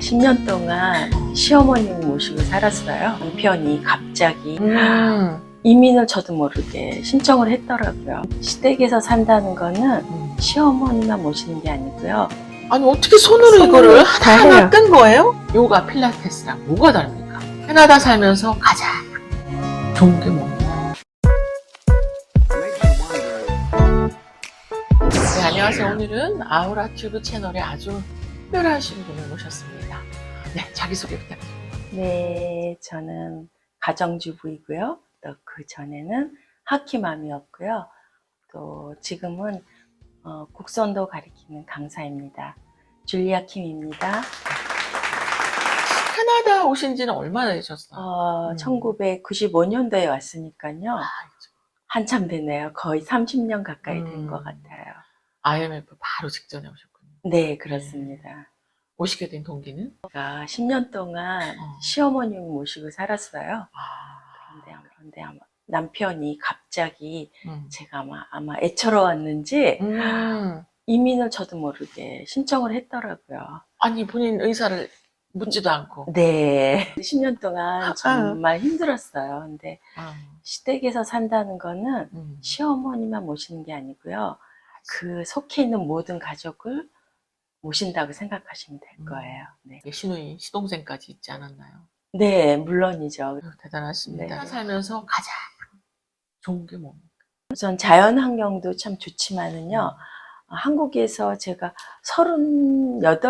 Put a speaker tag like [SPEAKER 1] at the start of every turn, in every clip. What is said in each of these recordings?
[SPEAKER 1] 10년 동안 시어머님 모시고 살았어요. 남편이 갑자기 이민을 저도 모르게 신청을 했더라고요. 시댁에서 산다는 거는 시어머니만 모시는 게 아니고요.
[SPEAKER 2] 아니 어떻게 손으로
[SPEAKER 1] 손으로
[SPEAKER 2] 이거를
[SPEAKER 1] 다
[SPEAKER 2] 하나
[SPEAKER 1] 해요.
[SPEAKER 2] 끈 거예요? 요가 필라테스랑 뭐가 다릅니까? 캐나다 살면서 가장 좋은 게 뭐예요? 네, 안녕하세요. 오늘은 아우라 튜브 채널에 아주 특별하신 분을 모셨습니다. 네, 자기소개 부탁드립니다.
[SPEAKER 1] 네, 저는 가정주부이고요. 또 그 전에는 하키맘이었고요. 또 지금은 국선도 가리키는 강사입니다. 줄리아 킴입니다.
[SPEAKER 2] 캐나다 오신 지는 얼마나 되셨어요?
[SPEAKER 1] 1995년도에 왔으니까요.
[SPEAKER 2] 아,
[SPEAKER 1] 한참 되네요. 거의 30년 가까이 된 것 같아요.
[SPEAKER 2] IMF 바로 직전에 오셨군요.
[SPEAKER 1] 네, 그렇습니다.
[SPEAKER 2] 오시게 된 동기는?
[SPEAKER 1] 제가 10년 동안 시어머님 모시고 살았어요.
[SPEAKER 2] 아,
[SPEAKER 1] 그런데 아마 남편이 갑자기
[SPEAKER 2] 음.
[SPEAKER 1] 제가 아마 애처로웠는지
[SPEAKER 2] 음.
[SPEAKER 1] 이민을 저도 모르게 신청을 했더라고요.
[SPEAKER 2] 아니 본인 의사를 묻지도 않고.
[SPEAKER 1] 네. 10년 동안 정말 힘들었어요. 근데 시댁에서 산다는 거는 시어머니만 모시는 게 아니고요. 그 속해 있는 모든 가족을 모신다고 생각하시면 될 거예요. 네.
[SPEAKER 2] 시누이, 시동생까지 있지 않았나요?
[SPEAKER 1] 네, 물론이죠.
[SPEAKER 2] 대단하십니다.
[SPEAKER 1] 네.
[SPEAKER 2] 살면서 가장 좋은 게 뭡니까?
[SPEAKER 1] 우선 자연 환경도 참 좋지만은요. 한국에서 제가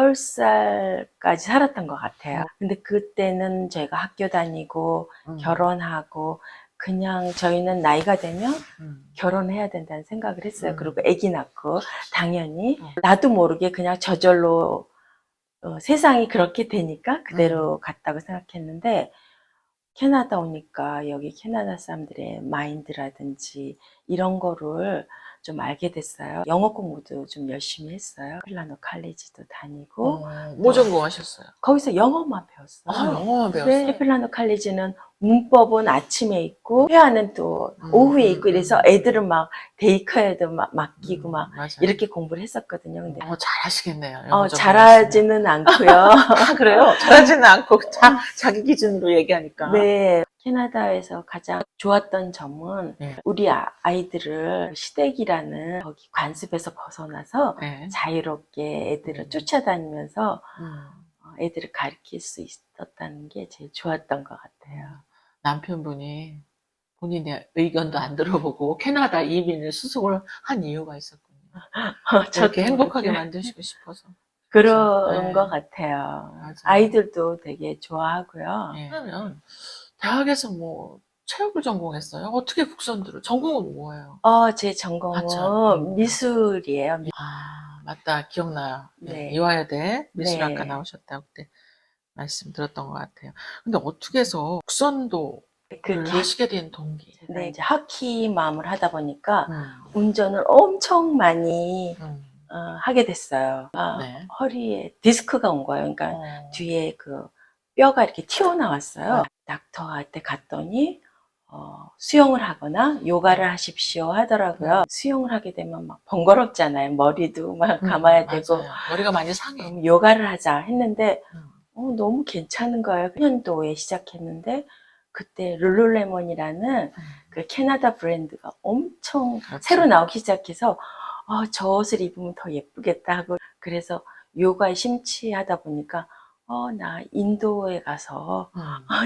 [SPEAKER 1] 38살까지 살았던 것 같아요. 근데 그때는 제가 학교 다니고 결혼하고 그냥 저희는 나이가 되면 결혼해야 된다는 생각을 했어요. 그리고 아기 낳고 당연히 나도 모르게 그냥 저절로 세상이 그렇게 되니까 그대로 갔다고 생각했는데 캐나다 오니까 여기 캐나다 사람들의 마인드라든지 이런 거를 좀 알게 됐어요. 영어 공부도 좀 열심히 했어요. 필라노 칼리지도 다니고
[SPEAKER 2] 뭐 전공하셨어요?
[SPEAKER 1] 거기서 영어만 배웠어요.
[SPEAKER 2] 영어만 배웠어요?
[SPEAKER 1] 네, 필라노 칼리지는 문법은 아침에 있고 회화는 또 오후에 있고 이래서 애들은 막 데이커에도 맡기고 막
[SPEAKER 2] 맞아요.
[SPEAKER 1] 이렇게 공부를 했었거든요. 근데
[SPEAKER 2] 잘하시겠네요. 영어
[SPEAKER 1] 잘하지는 않고요.
[SPEAKER 2] 아, 그래요? 잘하지는 않고 자기 기준으로 얘기하니까.
[SPEAKER 1] 네, 캐나다에서 가장 좋았던 점은
[SPEAKER 2] 네.
[SPEAKER 1] 우리 아이들을 시댁이라는 거기 관습에서 벗어나서
[SPEAKER 2] 네.
[SPEAKER 1] 자유롭게 애들을 쫓아다니면서 애들을 가르칠 수 있었다는 게 제일 좋았던 것 같아요.
[SPEAKER 2] 남편분이 본인의 의견도 안 들어보고 캐나다 이민을 수속을 한 이유가 있었군요. 저렇게 행복하게 만드시고 싶어서.
[SPEAKER 1] 그런
[SPEAKER 2] 네.
[SPEAKER 1] 것 같아요.
[SPEAKER 2] 맞아요.
[SPEAKER 1] 아이들도 되게 좋아하고요.
[SPEAKER 2] 네. 그러면 대학에서 뭐 체육을 전공했어요? 어떻게 국선들을? 전공은 뭐예요?
[SPEAKER 1] 제 전공은
[SPEAKER 2] 한참.
[SPEAKER 1] 미술이에요.
[SPEAKER 2] 아, 맞다. 기억나요.
[SPEAKER 1] 네.
[SPEAKER 2] 이화여대 미술학과
[SPEAKER 1] 네.
[SPEAKER 2] 나오셨다고 그때 말씀 들었던 것 같아요. 근데 어떻게 해서 국선도를 하시게 된 동기?
[SPEAKER 1] 제가 이제 하키맘을 하다 보니까
[SPEAKER 2] 음.
[SPEAKER 1] 운전을 엄청 많이 하게 됐어요.
[SPEAKER 2] 네.
[SPEAKER 1] 허리에 디스크가 온 거예요. 그러니까 뒤에 그 뼈가 이렇게 튀어나왔어요. 닥터한테 갔더니 수영을 하거나 요가를 하십시오 하더라고요. 수영을 하게 되면 막 번거롭잖아요. 머리도 막 감아야 되고.
[SPEAKER 2] 맞아요. 머리가 많이 상해.
[SPEAKER 1] 그럼 요가를 하자 했는데 너무 괜찮은 거예요. 9년도에 시작했는데 그때 룰루레몬이라는 그 캐나다 브랜드가 엄청 새로 나오기 시작해서 저 옷을 입으면 더 예쁘겠다 하고 그래서 요가에 심취하다 보니까 나 인도에 가서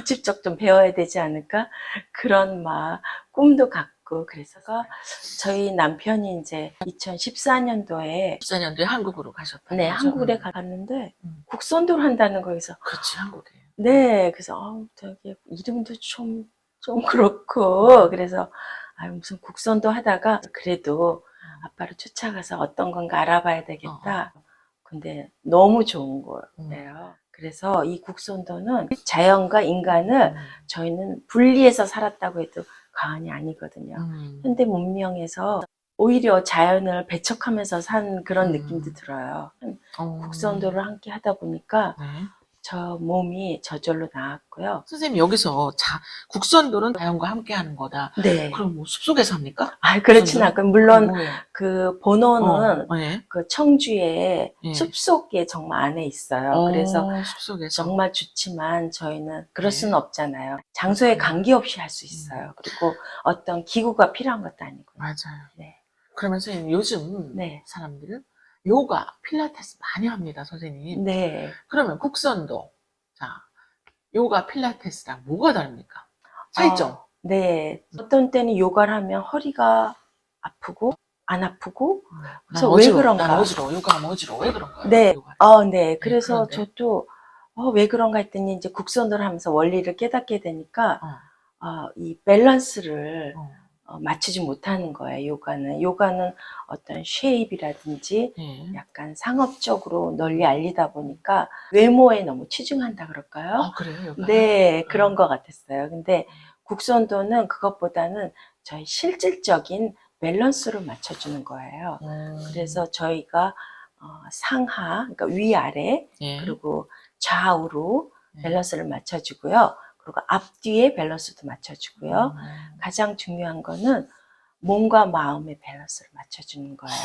[SPEAKER 1] 직접 좀 배워야 되지 않을까 그런 막 꿈도 갖고 그래서 저희 남편이 이제 2014년도에
[SPEAKER 2] 14년도에 한국으로 가셨다.
[SPEAKER 1] 네, 한국에 갔는데 국선도를 한다는 거에서
[SPEAKER 2] 그렇지, 한국에.
[SPEAKER 1] 네, 그래서 되게 이름도 좀 그렇고 그래서 무슨 국선도 하다가 그래도 아빠를 쫓아가서 어떤 건가 알아봐야 되겠다. 근데 너무 좋은 거예요. 그래서 이 국선도는 자연과 인간을 저희는 분리해서 살았다고 해도 과언이 아니거든요. 현대 문명에서 오히려 자연을 배척하면서 산 그런 느낌도 들어요. 국선도를 함께 하다 보니까 저 몸이 저절로 나았고요.
[SPEAKER 2] 선생님 여기서 국선돌은 자연과 함께 하는 거다.
[SPEAKER 1] 네.
[SPEAKER 2] 그럼 뭐 숲속에서 합니까?
[SPEAKER 1] 그렇진
[SPEAKER 2] 국선돌은?
[SPEAKER 1] 않고, 물론
[SPEAKER 2] 뭐예요?
[SPEAKER 1] 그 본원은
[SPEAKER 2] 예.
[SPEAKER 1] 그 청주의
[SPEAKER 2] 예.
[SPEAKER 1] 숲속에 정말 안에 있어요. 그래서
[SPEAKER 2] 숲속에서.
[SPEAKER 1] 정말 좋지만 저희는 그럴
[SPEAKER 2] 네.
[SPEAKER 1] 수는 없잖아요. 장소에
[SPEAKER 2] 그렇구나.
[SPEAKER 1] 관계없이 할 수 있어요. 그리고 어떤 기구가 필요한 것도 아니고요.
[SPEAKER 2] 맞아요.
[SPEAKER 1] 네.
[SPEAKER 2] 그러면 선생님 요즘
[SPEAKER 1] 네.
[SPEAKER 2] 사람들은 요가, 필라테스 많이 합니다, 선생님.
[SPEAKER 1] 네.
[SPEAKER 2] 그러면 국선도 자, 요가, 필라테스랑 뭐가 다릅니까? 차이점.
[SPEAKER 1] 네. 어떤 때는 요가를 하면 허리가 아프고 안 아프고 그래서
[SPEAKER 2] 난
[SPEAKER 1] 왜
[SPEAKER 2] 어지러워.
[SPEAKER 1] 그런가?
[SPEAKER 2] 난 어지러워. 요가하면 어지러워. 왜 그런가요?
[SPEAKER 1] 네.
[SPEAKER 2] 요가는?
[SPEAKER 1] 네. 그래서
[SPEAKER 2] 그런데?
[SPEAKER 1] 저도 왜 그런가 했더니 이제 국선을 하면서 원리를 깨닫게 되니까 이 밸런스를 맞추지 못하는 거예요. 요가는 어떤 쉐입이라든지
[SPEAKER 2] 예.
[SPEAKER 1] 약간 상업적으로 널리 알리다 보니까 외모에 너무 치중한다 그럴까요?
[SPEAKER 2] 그래요? 요가는?
[SPEAKER 1] 네, 그런 것 같았어요. 근데 국선도는 그것보다는 저희 실질적인 밸런스를 맞춰주는 거예요. 그래서 저희가 상하, 그러니까 위아래,
[SPEAKER 2] 예.
[SPEAKER 1] 그리고 좌우로
[SPEAKER 2] 예.
[SPEAKER 1] 밸런스를 맞춰주고요. 그리고 앞뒤에 밸런스도 맞춰주고요. 가장 중요한 거는 몸과 마음의 밸런스를 맞춰주는 거예요.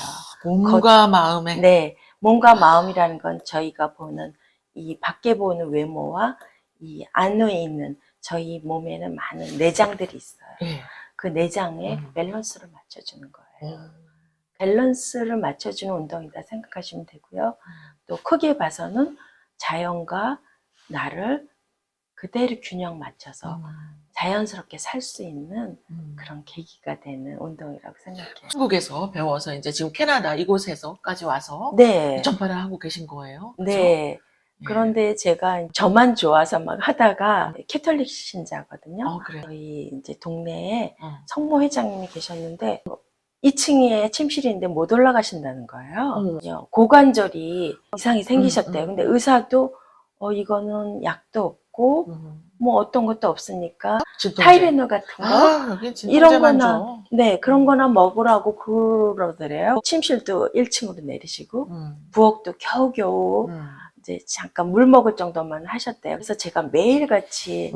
[SPEAKER 2] 몸과 마음의.
[SPEAKER 1] 네, 몸과 마음이라는 건 저희가 보는 이 밖에 보는 외모와 이 안에 있는 저희 몸에는 많은 내장들이 있어요.
[SPEAKER 2] 예.
[SPEAKER 1] 그 내장의 밸런스를 맞춰주는 거예요.
[SPEAKER 2] 오.
[SPEAKER 1] 밸런스를 맞춰주는 운동이다 생각하시면 되고요. 또 크게 봐서는 자연과 나를 그대로 균형 맞춰서 자연스럽게 살 수 있는 그런 계기가 되는 운동이라고 생각해요.
[SPEAKER 2] 한국에서 배워서 이제 지금 캐나다 이곳에서까지 와서
[SPEAKER 1] 네.
[SPEAKER 2] 전파를 하고 계신 거예요? 그죠?
[SPEAKER 1] 네. 그런데 제가 저만 좋아서 막 하다가 캐톨릭 신자거든요.
[SPEAKER 2] 그래요?
[SPEAKER 1] 저희 이제 동네에 성모 회장님이 계셨는데 2층에 침실인데 못 올라가신다는 거예요. 고관절이 이상이 생기셨대요. 근데 의사도 이거는 약도 없고 뭐 어떤 것도 없으니까
[SPEAKER 2] 진통제.
[SPEAKER 1] 타이레놀 같은 거
[SPEAKER 2] 여기
[SPEAKER 1] 이런
[SPEAKER 2] 진통제만
[SPEAKER 1] 거나
[SPEAKER 2] 줘.
[SPEAKER 1] 네, 그런 거나 먹으라고 그러더래요. 침실도 1층으로 내리시고 부엌도 겨우겨우 이제 잠깐 물 먹을 정도만 하셨대요. 그래서 제가 매일같이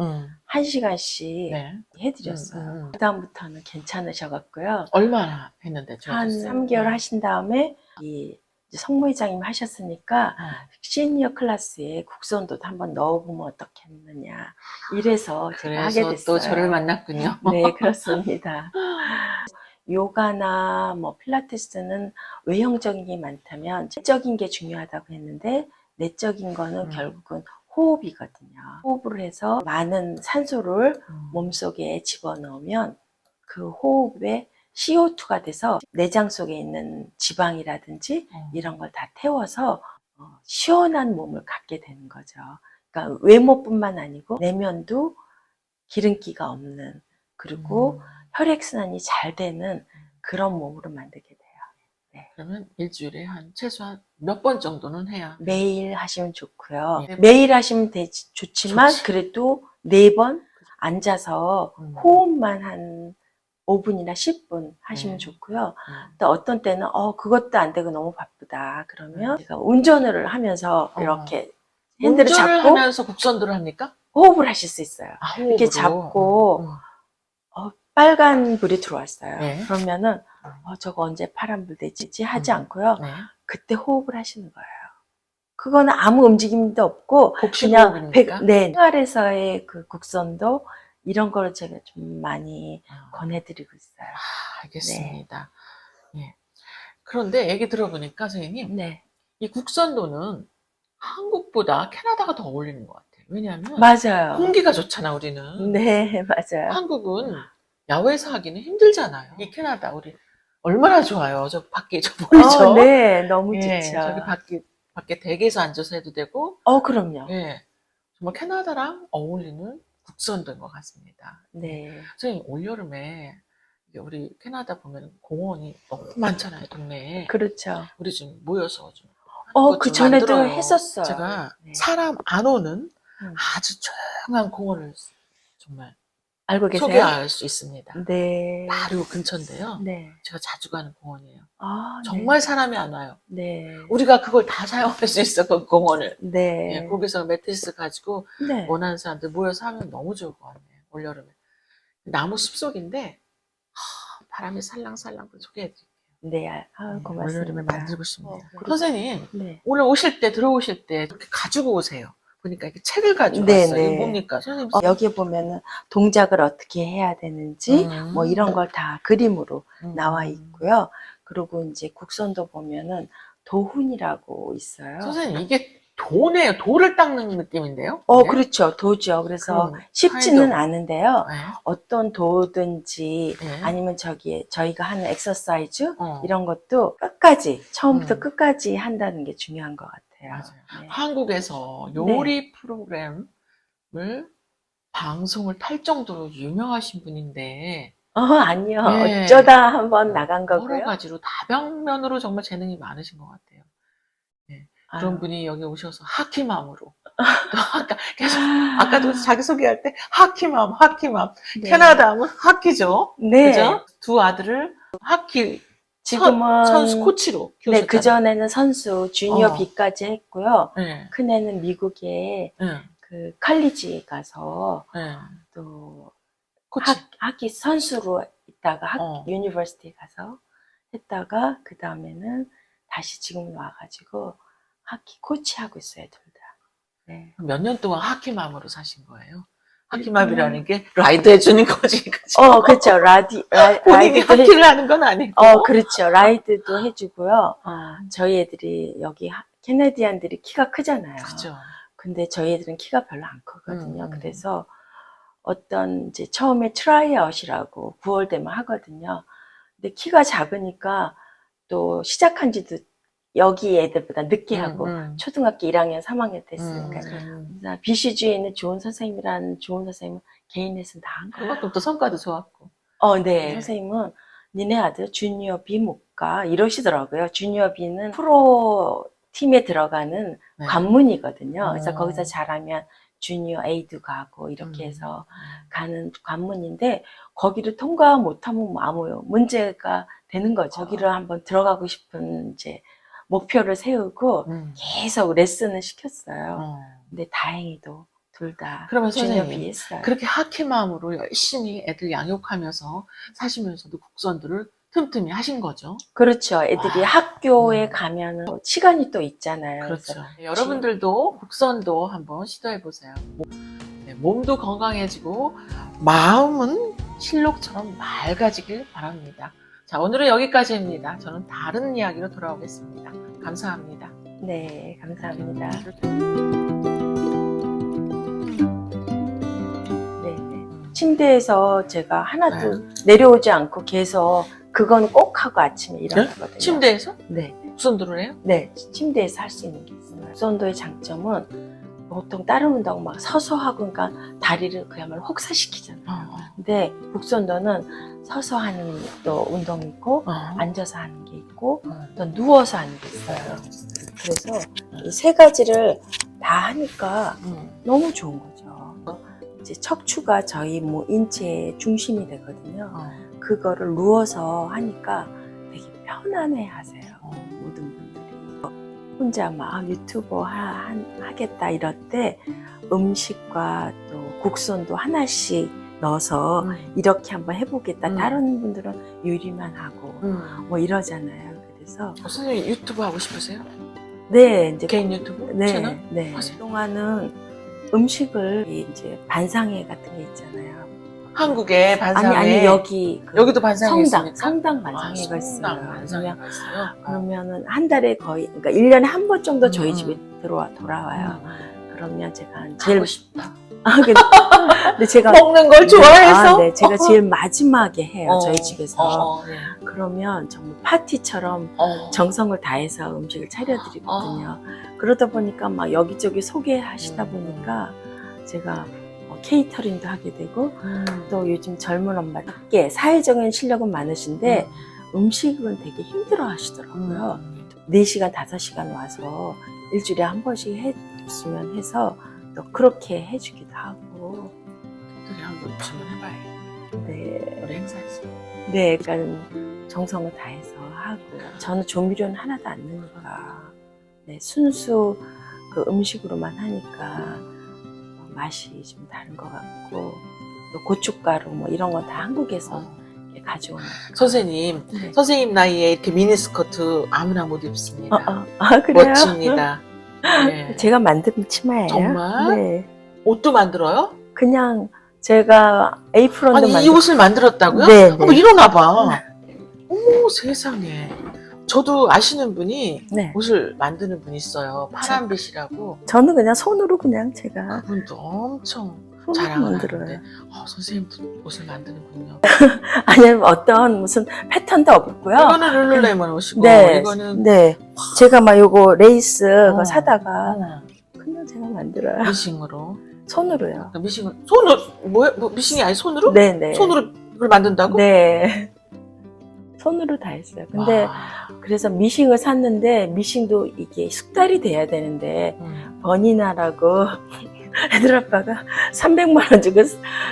[SPEAKER 1] 1시간씩
[SPEAKER 2] 네.
[SPEAKER 1] 해드렸어요. 그다음부터는 괜찮으셔갖고요.
[SPEAKER 2] 얼마나 했는데
[SPEAKER 1] 한
[SPEAKER 2] 좋아졌어요?
[SPEAKER 1] 3개월 하신 다음에 이 성모회장님 하셨으니까 시니어 클래스에 국선도 한번 넣어보면 어떻겠느냐 이래서 제가 하게
[SPEAKER 2] 그래서
[SPEAKER 1] 됐어요.
[SPEAKER 2] 또 저를 만났군요.
[SPEAKER 1] 네, 그렇습니다. 요가나 뭐 필라테스는 외형적인 게 많다면 지적인 게 중요하다고 했는데 내적인 거는 결국은 호흡이거든요. 호흡을 해서 많은 산소를 몸속에 집어넣으면 그 호흡에 CO2가 돼서 내장 속에 있는 지방이라든지 이런 걸 다 태워서 시원한 몸을 갖게 되는 거죠. 그러니까 외모뿐만 아니고 내면도 기름기가 없는, 그리고 혈액순환이 잘 되는 그런 몸으로 만들게 돼요. 네.
[SPEAKER 2] 그러면 일주일에 최소한 몇 번 정도는 해야?
[SPEAKER 1] 매일 하시면 좋고요.
[SPEAKER 2] 네.
[SPEAKER 1] 매일 하시면 좋지만
[SPEAKER 2] 좋지.
[SPEAKER 1] 그래도 4번 앉아서 호흡만 한 5분이나 10분 하시면 좋고요. 또 어떤 때는 그것도 안 되고 너무 바쁘다 그러면 제가 운전을 하면서 이렇게 핸들을
[SPEAKER 2] 운전을
[SPEAKER 1] 잡고
[SPEAKER 2] 하면서 국선도를 합니까?
[SPEAKER 1] 호흡을 하실 수 있어요.
[SPEAKER 2] 호흡으로.
[SPEAKER 1] 이렇게 잡고 빨간 불이 들어왔어요.
[SPEAKER 2] 네.
[SPEAKER 1] 그러면은 저거 언제 파란불 되지 하지 않고요.
[SPEAKER 2] 네.
[SPEAKER 1] 그때 호흡을 하시는 거예요. 그거는 아무 움직임도 없고 그냥
[SPEAKER 2] 복식호흡입니까?
[SPEAKER 1] 네, 생활에서의 그 국선도 이런 거를 제가 좀 많이 권해드리고 있어요.
[SPEAKER 2] 알겠습니다. 네. 그런데 얘기 들어보니까 선생님,
[SPEAKER 1] 네,
[SPEAKER 2] 이 국선도는 한국보다 캐나다가 더 어울리는 것 같아요. 왜냐하면
[SPEAKER 1] 맞아요.
[SPEAKER 2] 공기가 좋잖아, 우리는.
[SPEAKER 1] 네, 맞아요.
[SPEAKER 2] 한국은 야외에서 하기는 힘들잖아요. 이 캐나다 우리 얼마나 좋아요. 저 밖에 저 보이죠?
[SPEAKER 1] 네, 너무
[SPEAKER 2] 예,
[SPEAKER 1] 좋죠.
[SPEAKER 2] 저기 밖에 댁에서 앉아서 해도 되고.
[SPEAKER 1] 그럼요.
[SPEAKER 2] 예, 정말 캐나다랑 어울리는 국선도인 것 같습니다.
[SPEAKER 1] 네.
[SPEAKER 2] 선생님, 올여름에 우리 캐나다 보면 공원이 너무 많잖아요, 동네에.
[SPEAKER 1] 그렇죠.
[SPEAKER 2] 우리 좀 모여서 좀.
[SPEAKER 1] 그 전에도
[SPEAKER 2] 만들어요.
[SPEAKER 1] 했었어요.
[SPEAKER 2] 제가
[SPEAKER 1] 네.
[SPEAKER 2] 사람 안 오는 아주 조용한 공원을 정말
[SPEAKER 1] 알고 계세요?
[SPEAKER 2] 소개할 수 있습니다.
[SPEAKER 1] 네.
[SPEAKER 2] 바로 근처인데요.
[SPEAKER 1] 네.
[SPEAKER 2] 제가 자주 가는 공원이에요.
[SPEAKER 1] 아,
[SPEAKER 2] 정말 사람이 안 와요.
[SPEAKER 1] 네.
[SPEAKER 2] 우리가 그걸 다 사용할 수 있어, 그 공원을.
[SPEAKER 1] 네.
[SPEAKER 2] 예, 거기서 매트리스 가지고
[SPEAKER 1] 네.
[SPEAKER 2] 원하는 사람들 모여서 하면 너무 좋을 것 같네요. 올여름에. 나무 숲속인데 바람이 살랑살랑 소개해드릴게요.
[SPEAKER 1] 네. 고맙습니다.
[SPEAKER 2] 올여름에 만들고 싶네요.
[SPEAKER 1] 그리고-
[SPEAKER 2] 선생님,
[SPEAKER 1] 네.
[SPEAKER 2] 오늘 오실 때, 들어오실 때 이렇게 가지고 오세요. 보니까 이렇게 책을 가지고
[SPEAKER 1] 네,
[SPEAKER 2] 왔어요.
[SPEAKER 1] 네.
[SPEAKER 2] 이게 뭡니까? 선생님.
[SPEAKER 1] 여기 보면은 동작을 어떻게 해야 되는지 뭐 이런 걸 다 그림으로 나와 있고요. 그리고 이제 국선도 보면은 도훈이라고 있어요.
[SPEAKER 2] 선생님, 이게 도네요. 돌을 닦는 느낌인데요? 이게?
[SPEAKER 1] 그렇죠. 도죠. 그래서
[SPEAKER 2] 그럼,
[SPEAKER 1] 쉽지는
[SPEAKER 2] kind of.
[SPEAKER 1] 않은데요.
[SPEAKER 2] 네.
[SPEAKER 1] 어떤 도든지
[SPEAKER 2] 네.
[SPEAKER 1] 아니면 저희가 하는 엑서사이즈
[SPEAKER 2] 어.
[SPEAKER 1] 이런 것도 끝까지 처음부터
[SPEAKER 2] 음.
[SPEAKER 1] 끝까지 한다는 게 중요한 것 같아요.
[SPEAKER 2] 맞아요.
[SPEAKER 1] 네.
[SPEAKER 2] 한국에서 요리 프로그램을 방송을 탈 정도로 유명하신 분인데
[SPEAKER 1] 아니요.
[SPEAKER 2] 네.
[SPEAKER 1] 어쩌다 한번 나간
[SPEAKER 2] 여러
[SPEAKER 1] 거고요.
[SPEAKER 2] 가지로 다방면으로 정말 재능이 많으신 것 같아요. 네. 그런
[SPEAKER 1] 아유.
[SPEAKER 2] 분이 여기 오셔서 하키맘으로 또 아까도 자기소개할 때 하키맘
[SPEAKER 1] 네.
[SPEAKER 2] 캐나다 하면 하키죠.
[SPEAKER 1] 네.
[SPEAKER 2] 그죠? 두 아들을 하키
[SPEAKER 1] 지금은
[SPEAKER 2] 선수 코치로
[SPEAKER 1] 네,
[SPEAKER 2] 키우셨잖아요.
[SPEAKER 1] 그전에는 선수 주니어
[SPEAKER 2] 어.
[SPEAKER 1] B까지 했고요.
[SPEAKER 2] 네.
[SPEAKER 1] 큰애는 미국에
[SPEAKER 2] 네.
[SPEAKER 1] 그 칼리지 가서
[SPEAKER 2] 네.
[SPEAKER 1] 또
[SPEAKER 2] 코치.
[SPEAKER 1] 하키 선수로 있다가
[SPEAKER 2] 어.
[SPEAKER 1] 유니버시티 가서 했다가 그 다음에는 다시 지금 와가지고 하키 코치하고 있어요, 둘 다. 네.
[SPEAKER 2] 몇 년 동안 하키맘으로 사신 거예요? 하키맘이라는 게 라이드 해주는 거지, 그죠?
[SPEAKER 1] 그렇죠.
[SPEAKER 2] 본인이
[SPEAKER 1] 라이드도
[SPEAKER 2] 하키를 하는 건 아니고.
[SPEAKER 1] 그렇죠. 라이드도 해주고요.
[SPEAKER 2] 어,
[SPEAKER 1] 저희 애들이 여기 캐네디안들이 키가 크잖아요.
[SPEAKER 2] 그죠.
[SPEAKER 1] 근데 저희 애들은 키가 별로 안 크거든요.
[SPEAKER 2] 음.
[SPEAKER 1] 그래서 어떤 이제 처음에 트라이아웃이라고 9월 되면 하거든요. 근데 키가 작으니까 또 시작한 지도 여기 애들보다 늦게 하고 초등학교 1학년, 3학년 됐으니까. BCG에 있는 좋은 선생님이라는 좋은 선생님은 개인 레슨 다 한 거예요.
[SPEAKER 2] 그것도 또 성과도 좋았고.
[SPEAKER 1] 네.
[SPEAKER 2] 네.
[SPEAKER 1] 선생님은 니네 아들 주니어 B 못 가 이러시더라고요. 주니어 B는 프로 팀에 들어가는
[SPEAKER 2] 네.
[SPEAKER 1] 관문이거든요. 그래서
[SPEAKER 2] 어.
[SPEAKER 1] 거기서 잘하면 주니어 A도 가고 이렇게 해서 가는 관문인데 거기를 통과 못하면 뭐 아무 문제가 되는 거죠. 거기를 한번 들어가고 싶은 이제 목표를 세우고 계속 레슨을 시켰어요. 근데 다행히도 둘 다
[SPEAKER 2] 그러면
[SPEAKER 1] 주니어
[SPEAKER 2] 선생님,
[SPEAKER 1] B 했어요.
[SPEAKER 2] 그렇게 하키맘으로 열심히 애들 양육하면서 사시면서도 국선들을 틈틈이 하신 거죠?
[SPEAKER 1] 그렇죠. 애들이
[SPEAKER 2] 와.
[SPEAKER 1] 학교에 가면은 시간이 또 있잖아요.
[SPEAKER 2] 그렇죠.
[SPEAKER 1] 그래서
[SPEAKER 2] 여러분들도 국선도 한번 시도해 보세요. 몸도 건강해지고 마음은 실록처럼 맑아지길 바랍니다. 자, 오늘은 여기까지입니다. 저는 다른 이야기로 돌아오겠습니다. 감사합니다.
[SPEAKER 1] 네, 감사합니다. 네, 네. 침대에서 제가 하나도 내려오지 않고 계속 그건 꼭 하고 아침에 일어나거든요.
[SPEAKER 2] 침대에서?
[SPEAKER 1] 네.
[SPEAKER 2] 국선도를 해요?
[SPEAKER 1] 네, 침대에서 할 수 있는 게 있어요. 국선도의 장점은 보통 다른 운동 막 서서 하고 그러니까 다리를 그야말로 혹사시키잖아요. 근데 국선도는 서서 하는 또 운동이 있고 앉아서 하는 게 있고 또 누워서 하는 게 있어요. 그래서 이 세 가지를 다 하니까 너무 좋은 거죠. 이제 척추가 저희 뭐 인체의 중심이 되거든요. 그거를 누워서 하니까 되게 편안해 하세요. 모든 분들이. 혼자 막 유튜버 하겠다 이럴 때 음식과 또 국선도 하나씩 넣어서 이렇게 한번 해보겠다. 다른 분들은 요리만 하고 뭐 이러잖아요. 그래서
[SPEAKER 2] 선생님 유튜브 하고 싶으세요?
[SPEAKER 1] 네, 이제
[SPEAKER 2] 개인 유튜브 채널?
[SPEAKER 1] 네.
[SPEAKER 2] 하세요?
[SPEAKER 1] 그동안은 음식을 이제 반상회 같은 게 있잖아요.
[SPEAKER 2] 한국에 반상회.
[SPEAKER 1] 아니 여기
[SPEAKER 2] 여기도 반상회 있습니까?
[SPEAKER 1] 성당 반상회가 있어요.
[SPEAKER 2] 성당 반상회가 있어요.
[SPEAKER 1] 그러면은 한 달에 거의 그러니까 1년에 한 번 정도 저희 집에 돌아와요. 그러면 제가 제일
[SPEAKER 2] 가고 싶다.
[SPEAKER 1] 근데 제가
[SPEAKER 2] 먹는 걸 좋아해서.
[SPEAKER 1] 네, 제가 제일 마지막에 해요. 저희 집에서.
[SPEAKER 2] 네.
[SPEAKER 1] 그러면 정말 파티처럼 정성을 다해서 음식을 차려드리거든요. 그러다 보니까 막 여기저기 소개하시다 보니까 제가 케이터링도 하게 되고 또 요즘 젊은 엄마들께 사회적인 실력은 많으신데 음식은 되게 힘들어 하시더라고요. 4시간, 5시간 와서 일주일에 한 번씩 해줬으면 해서 또 그렇게 해주기도 하고.
[SPEAKER 2] 한번 한번 주문해봐요.
[SPEAKER 1] 네.
[SPEAKER 2] 우리 행사에서.
[SPEAKER 1] 네, 그러니까 정성을 다해서 하고 저는 조미료는 하나도 안 넣으니까 네, 순수 그 음식으로만 하니까 맛이 좀 다른 것 같고 또 고춧가루 뭐 이런 건 다 한국에서 이렇게 가져오는
[SPEAKER 2] 선생님,
[SPEAKER 1] 네.
[SPEAKER 2] 선생님 나이에 이렇게 미니스커트 아무나 못 입습니다.
[SPEAKER 1] 그래요?
[SPEAKER 2] 멋집니다. 네.
[SPEAKER 1] 제가 만든 치마예요.
[SPEAKER 2] 정말?
[SPEAKER 1] 네.
[SPEAKER 2] 옷도 만들어요?
[SPEAKER 1] 그냥 제가 에이프런도
[SPEAKER 2] 아니, 이 옷을 만들었다고요?
[SPEAKER 1] 네, 네.
[SPEAKER 2] 한번 일어나봐. 어머, 세상에. 저도 아시는 분이
[SPEAKER 1] 네.
[SPEAKER 2] 옷을 만드는 분이 있어요. 파란빛이라고.
[SPEAKER 1] 저는 그냥 손으로 그냥 제가
[SPEAKER 2] 그분도 엄청
[SPEAKER 1] 손으로
[SPEAKER 2] 자랑을
[SPEAKER 1] 만들어요.
[SPEAKER 2] 하는데 선생님도 옷을 만드는군요.
[SPEAKER 1] 아니면 어떤 무슨 패턴도 없고요.
[SPEAKER 2] 이거는 룰루레몬 옷이고
[SPEAKER 1] 네,
[SPEAKER 2] 이거는
[SPEAKER 1] 네. 제가 막 요거 레이스 그거
[SPEAKER 2] 어.
[SPEAKER 1] 사다가 그냥 제가 만들어요.
[SPEAKER 2] 미싱으로.
[SPEAKER 1] 손으로요.
[SPEAKER 2] 미싱을 손으로 뭐 미싱이 아니 손으로?
[SPEAKER 1] 네네.
[SPEAKER 2] 손으로 이걸 만든다고?
[SPEAKER 1] 네. 손으로 다 했어요. 근데
[SPEAKER 2] 와.
[SPEAKER 1] 그래서 미싱을 샀는데 미싱도 이게 숙달이 돼야 되는데 버니나라고 애들 아빠가 300만 원 주고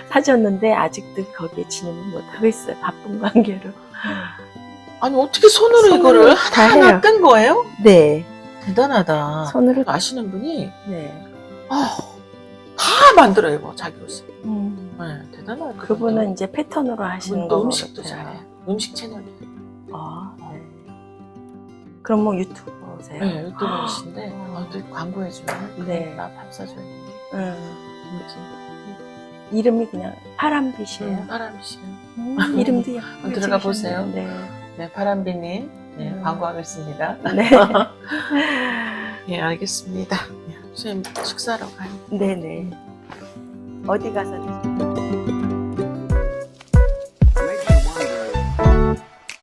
[SPEAKER 1] 사줬는데 아직도 거기에 진입을 못하고 있어요. 바쁜 관계로.
[SPEAKER 2] 아니 어떻게 손으로
[SPEAKER 1] 손으로
[SPEAKER 2] 이거를
[SPEAKER 1] 다
[SPEAKER 2] 하나하나
[SPEAKER 1] 해요.
[SPEAKER 2] 끈 거예요?
[SPEAKER 1] 네.
[SPEAKER 2] 대단하다.
[SPEAKER 1] 손으로.
[SPEAKER 2] 아시는 분이
[SPEAKER 1] 네.
[SPEAKER 2] 다 만들어요, 뭐 자기 옷을. 네, 대단하다.
[SPEAKER 1] 그분은 이제 패턴으로 하시는
[SPEAKER 2] 그분도
[SPEAKER 1] 거
[SPEAKER 2] 음식도
[SPEAKER 1] 같아요.
[SPEAKER 2] 잘해. 음식 채널.
[SPEAKER 1] 네. 그럼 뭐 유튜버세요?
[SPEAKER 2] 네, 유튜버이신데 또 광고해주면
[SPEAKER 1] 네.
[SPEAKER 2] 나 밥 사줘요. 뭐지?
[SPEAKER 1] 이름이 그냥 파란빛이에요.
[SPEAKER 2] 파란빛이에요.
[SPEAKER 1] 이름도 예쁘게
[SPEAKER 2] 한번 들어가
[SPEAKER 1] 지으셨네요.
[SPEAKER 2] 보세요.
[SPEAKER 1] 네.
[SPEAKER 2] 네, 파란빛님. 네, 광고하겠습니다.
[SPEAKER 1] 네.
[SPEAKER 2] 네, 알겠습니다. 선생님 식사하러 가요.
[SPEAKER 1] 네네. 어디 가서 드세요?